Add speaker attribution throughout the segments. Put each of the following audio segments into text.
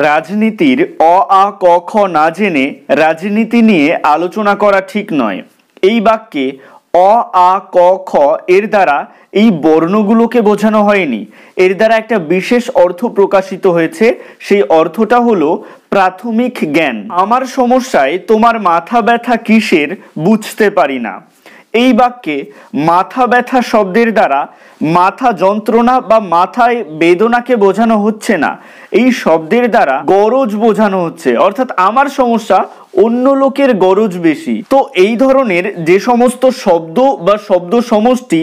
Speaker 1: রাজনীতির অ আ ক খ না জেনে রাজনীতি নিয়ে আলোচনা করা ঠিক নয়। এই বাক্যে অ আ ক খ এর দ্বারা এই বর্ণগুলোকে বোঝানো হয়নি, এর দ্বারা একটা বিশেষ অর্থ প্রকাশিত হয়েছে। সেই অর্থটা হলো প্রাথমিক জ্ঞান। আমার সমস্যায় তোমার মাথা ব্যথা কিসের বুঝতে পারি না। এই বাক্যে মাথা ব্যথা শব্দের দ্বারা মাথা যন্ত্রণা বা মাথায় বেদনাকে বোঝানো হচ্ছে না, এই শব্দের দ্বারা গরজ বোঝানো হচ্ছে। অর্থাৎ আমার সমস্যা, অন্য লোকের গরজ বেশি। তো এই ধরনের যে সমস্ত শব্দ বা শব্দ সমষ্টি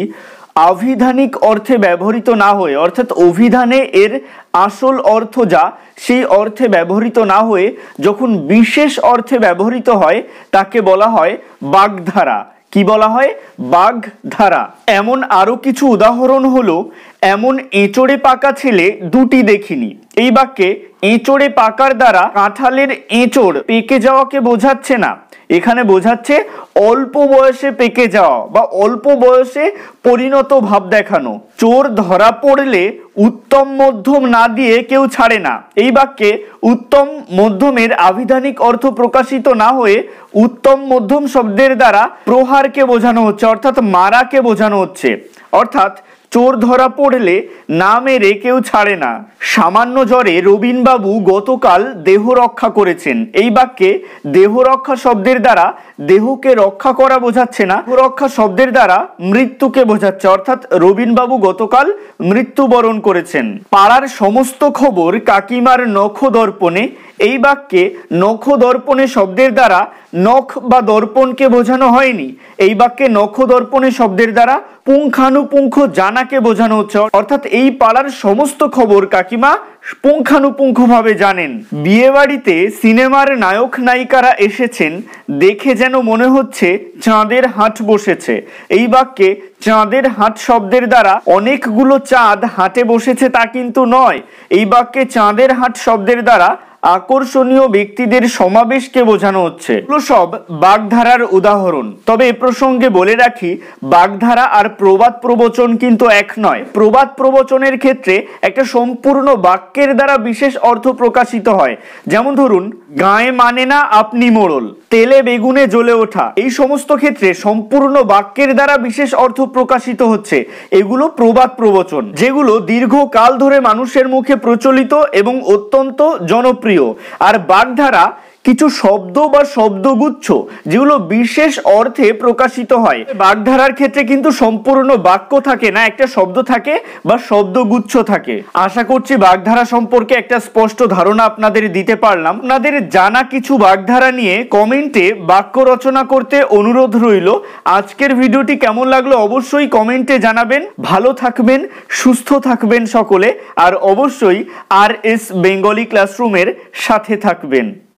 Speaker 1: আভিধানিক অর্থে ব্যবহৃত না হয়ে, অর্থাৎ অভিধানে এর আসল অর্থ যা সেই অর্থে ব্যবহৃত না হয়ে যখন বিশেষ অর্থে ব্যবহৃত হয় তাকে বলা হয় বাগধারা। কি বলা হয়? বাগধারা। এমন আরো কিছু উদাহরণ হলো, এমন এঁচড়ে পাকা ছেলে দুটি দেখিনি। এই বাক্যে এঁচড়ে পাকার দ্বারা কাঁঠালের এঁচড় পেকে যাওয়াকে বোঝাচ্ছে না, এখানে বোঝাচ্ছে অল্প বয়সে পেকে যাওয়া বা অল্প বয়সে পরিণত ভাব দেখানো। চোর ধরা পড়লে উত্তম মধ্যম না দিয়ে কেউ ছাড়ে না। এই বাক্যে উত্তম মধ্যমের আভিধানিক অর্থ প্রকাশিত না হয়ে উত্তম মধ্যম শব্দের দ্বারা প্রহারকে বোঝানো হচ্ছে, অর্থাৎ মারাকে বোঝানো হচ্ছে। অর্থাৎ চোর ধরা পড়লে না মেরে কেউ ছাড়ে না। সামান্য জ্বরে রবীনবাবু গতকাল দেহ রক্ষা করেছেন। এই বাক্যে দেহ রক্ষা শব্দের দ্বারা দেহকে রক্ষা করা বোঝাচ্ছে না, দেহ রক্ষা শব্দের দ্বারা মৃত্যুকে বোঝাচ্ছে। অর্থাৎ রবীনবাবু গতকাল মৃত্যুবরণ করেছেন। পাড়ার সমস্ত খবর কাকিমার নখ দর্পণে। এই বাক্যে নখ দর্পণে শব্দের দ্বারা নখ বা দর্পণকে বোঝানো হয়নি, এই বাক্যে নখ দর্পণে শব্দের দ্বারা পুঙ্খানুপুঙ্খ জানাকে বোঝানো হচ্ছে। অর্থাৎ এই পাড়ার সমস্ত খবর কাকিমা পুঙ্খানুপুঙ্খভাবে জানেন। বিয়ে বাড়িতে সিনেমার নায়ক নায়িকারা এসেছেন, দেখে যেন মনে হচ্ছে চাঁদের হাট বসেছে। এই বাক্যে চাঁদের হাট শব্দের দ্বারা অনেকগুলো চাঁদ হাটে বসেছে তা কিন্তু নয়, এই বাক্যে চাঁদের হাট শব্দের দ্বারা আকর্ষণীয় ব্যক্তিদের সমাবেশকে বোঝানো হচ্ছে। এগুলো সব বাগধারার উদাহরণ। তবে এ প্রসঙ্গে বলে রাখি, বাগধারা আর প্রবাদ প্রবচন কিন্তু এক নয়। প্রবাদ প্রবচনের ক্ষেত্রে একটা সম্পূর্ণ বাক্যের দ্বারা বিশেষ অর্থ প্রকাশিত হয়। যেমন ধরুন, গায়ে মানে না আপনি মোড়ল, তেলে বেগুনে জ্বলে ওঠা। এই সমস্ত ক্ষেত্রে সম্পূর্ণ বাক্যের দ্বারা বিশেষ অর্থ প্রকাশিত হচ্ছে, এগুলো প্রবাদ প্রবচন, যেগুলো দীর্ঘকাল ধরে মানুষের মুখে প্রচলিত এবং অত্যন্ত জনপ্রিয়। আর বাগধারা কিছু শব্দ বা শব্দগুচ্ছ যেগুলো বিশেষ অর্থে প্রকাশিত হয়। বাগধারার ক্ষেত্রে কিন্তু সম্পূর্ণ বাক্য থাকে না, একটা শব্দ থাকে বা শব্দগুচ্ছ থাকে। আশা করছি বাগধারা সম্পর্কে একটা স্পষ্ট ধারণা আপনাদের দিতে পারলাম। আপনাদের জানা কিছু বাগধারা নিয়ে কমেন্টে বাক্য রচনা করতে অনুরোধ রইল। আজকের ভিডিওটি কেমন লাগলো অবশ্যই কমেন্টে জানাবেন। ভালো থাকবেন, সুস্থ থাকবেন সকলে, আর অবশ্যই RS বেঙ্গলি ক্লাসরুমের সাথে থাকবেন।